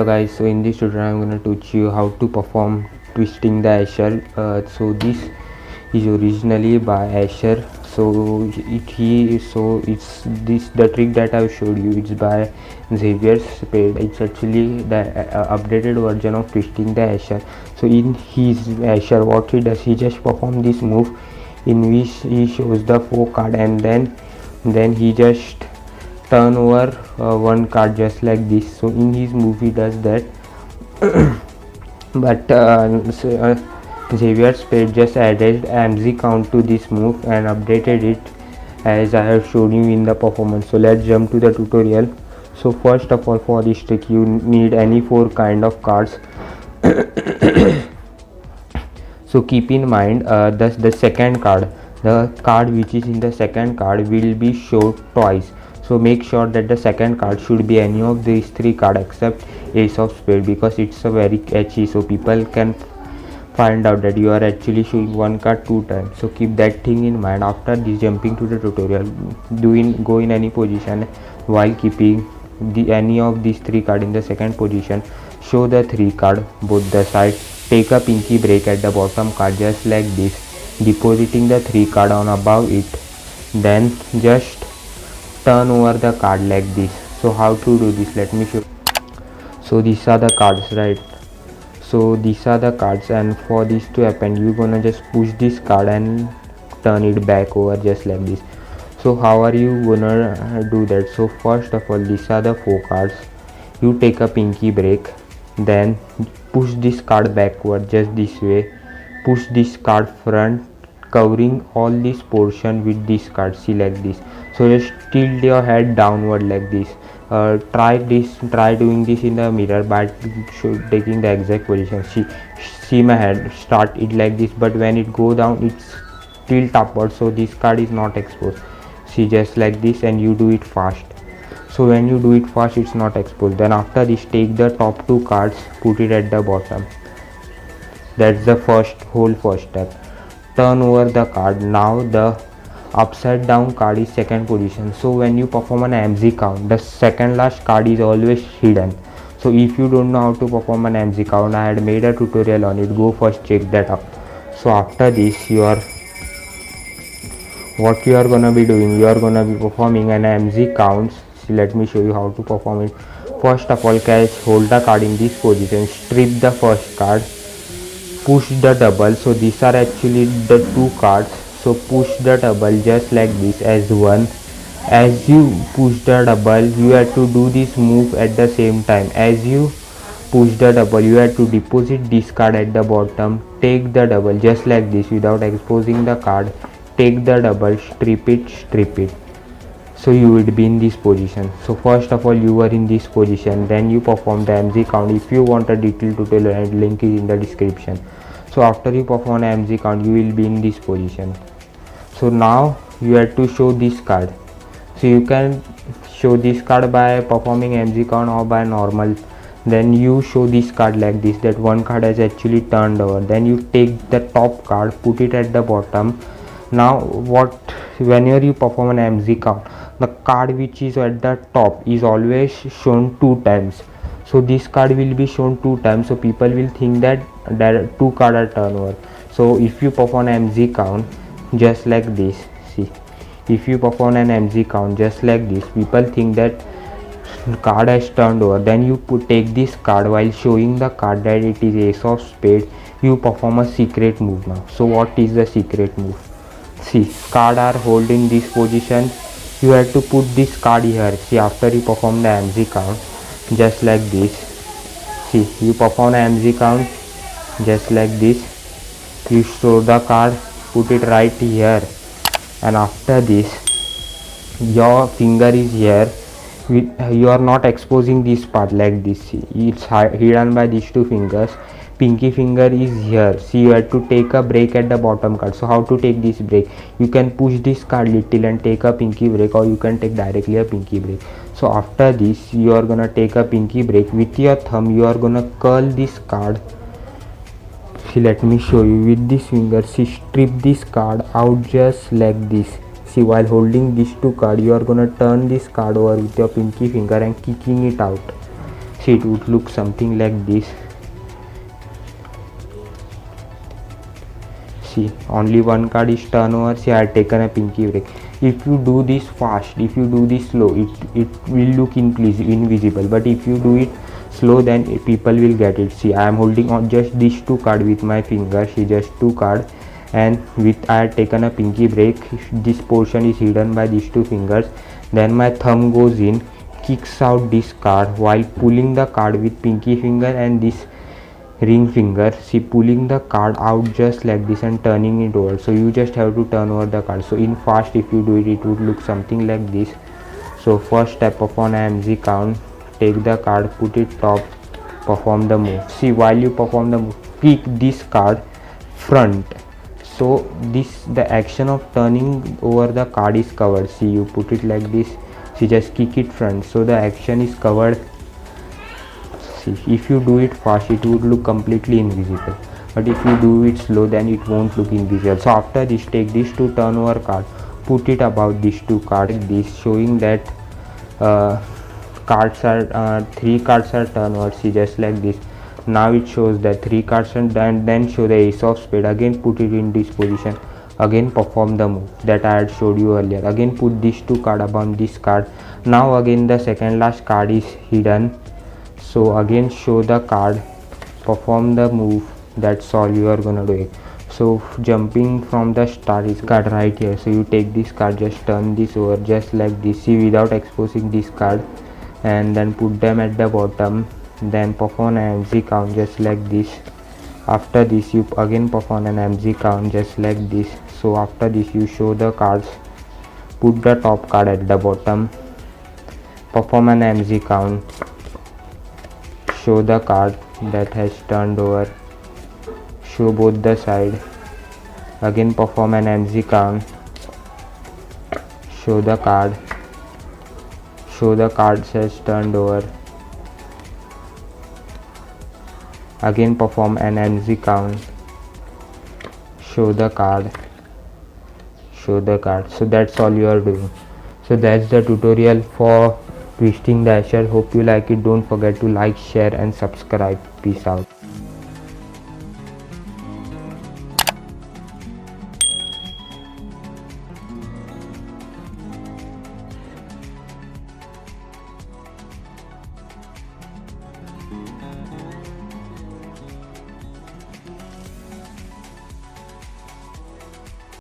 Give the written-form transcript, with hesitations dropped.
Hello guys, so in this tutorial I'm going to teach you how to perform twisting the Asher. So this is originally by Asher. It's this the trick that I've showed you. It's by Xavier Spade. It's actually the updated version of twisting the Asher. So in his Asher, what he does, he just perform this move in which he shows the 4 card and then he just turn over one card just like this. So in his move he does that. But Xavier Spade just added AMZ count to this move and updated it as I have shown you in the performance. So let's jump to the tutorial. So first of all, for this trick you need any 4 kind of cards. So keep in mind the second card, the card which is in the second card will be shown twice. So make sure that the second card should be any of these 3 cards except Ace of Spade, because it's a very catchy, so people can find out that you are actually showing one card 2 times. So keep that thing in mind. After this, jumping to the tutorial, go in any position while keeping any of these 3 cards in the second position. Show the 3 card both the side. Take a pinky break at the bottom card just like this, depositing the 3 card on above it. Then just turn over the card like this. So how to do this, let me show. So these are the cards, right? So these are the cards, and for this to happen you're gonna just push this card and turn it back over just like this. So how are you gonna do that? So first of all, these are the 4 cards. You take a pinky break, then push this card backward just this way, push this card front, covering all this portion with this card. See, like this. So just tilt your head downward like this. Try doing this in the mirror by taking the exact position. See my head, start it like this, but when it go down it's tilt upward, so this card is not exposed. See, just like this, and you do it fast. So when you do it fast it's not exposed. Then after this, take the top 2 cards, put it at the bottom. That's the first step. Turn over the card. Now the upside down card is second position. So when you perform an AMZ count, the second last card is always hidden. So if you don't know how to perform an AMZ count, I had made a tutorial on it. Go first check that out. So after this, what you are gonna be doing, you are gonna be performing an AMZ counts. So let me show you how to perform it. First of all, hold the card in this position, strip the first card, push the double. So these are actually the 2 cards. So push the double just like this as one. As you push the double, you have to do this move at the same time. As you push the double, you have to deposit this card at the bottom, take the double just like this without exposing the card, take the double, strip it. So you would be in this position. So first of all, you are in this position, then you perform the AMZ count. If you want a detailed tutorial, link is in the description. So after you perform an AMZ count, you will be in this position. So now you have to show this card. So you can show this card by performing AMZ count or by normal. Then you show this card like this, that one card has actually turned over. Then you take the top card, put it at the bottom. Now whenever you perform an AMZ count, the card which is at the top is always shown 2 times. So this card will be shown 2 times, so people will think that 2 cards are turned over. So if you perform an AMZ count just like this, see, if you perform an AMZ count just like this, people think that card has turned over. Then you take this card, while showing the card that it is Ace of Spade, you perform a secret move now. So what is the secret move? See, card are holding this position, you have to put this card here. See, after you perform the AMZ count just like this, see, you perform the AMZ count just like this, you show the card, put it right here, and after this your finger is here. You are not exposing this part like this. See, it's hidden by these 2 fingers. Pinky finger is here. See, you have to take a break at the bottom card. So how to take this break? You can push this card little and take a pinky break, or you can take directly a pinky break. So after this, you are gonna take a pinky break with your thumb. You are gonna curl this card. See, let me show you with this finger. See, strip this card out just like this. See, while holding these 2 cards, you are gonna turn this card over with your pinky finger and kicking it out. See, it would look something like this. See, only one card is turned over. See, I had taken a pinky break. If you do this fast, if you do this slow, it will look invisible. But if you do it slow, then people will get it. See, I am holding on just these two cards with my fingers. See, just two cards, and with I had taken a pinky break. This portion is hidden by these two fingers. Then my thumb goes in, kicks out this card while pulling the card with pinky finger and this ring finger. See, pulling the card out just like this and turning it over. So you just have to turn over the card. So in fast, if you do it, it would look something like this. So first step upon AMZ count, take the card, put it top, perform the move. See, while you perform the move, kick this card front. So the action of turning over the card is covered. See, you put it like this. See, just kick it front. So the action is covered. See, if you do it fast, it would look completely invisible. But if you do it slow, then it won't look invisible. So after this, take these two turnover cards, put it above these two cards like this, showing that three cards are turned over. See, just like this. Now it shows that three cards, and then show the ace of spade. Again put it in this position. Again perform the move that I had showed you earlier. Again put these two cards above this card. Now again the second last card is hidden. So again show the card, perform the move. That's all you are gonna do it. So jumping from the start is card right here. So you take this card, just turn this over just like this. See, without exposing this card, and then put them at the bottom. Then perform an AMZ count just like this. After this, you again perform an AMZ count just like this. So after this, you show the cards, put the top card at the bottom, perform an AMZ count, show the card that has turned over, show both the side, again perform an AMZ count, show the card has turned over, again perform an AMZ count, show the card. So that's all you are doing. So that's the tutorial for twisting the Escher. Hope you like it. Don't forget to like, share and subscribe. Peace out.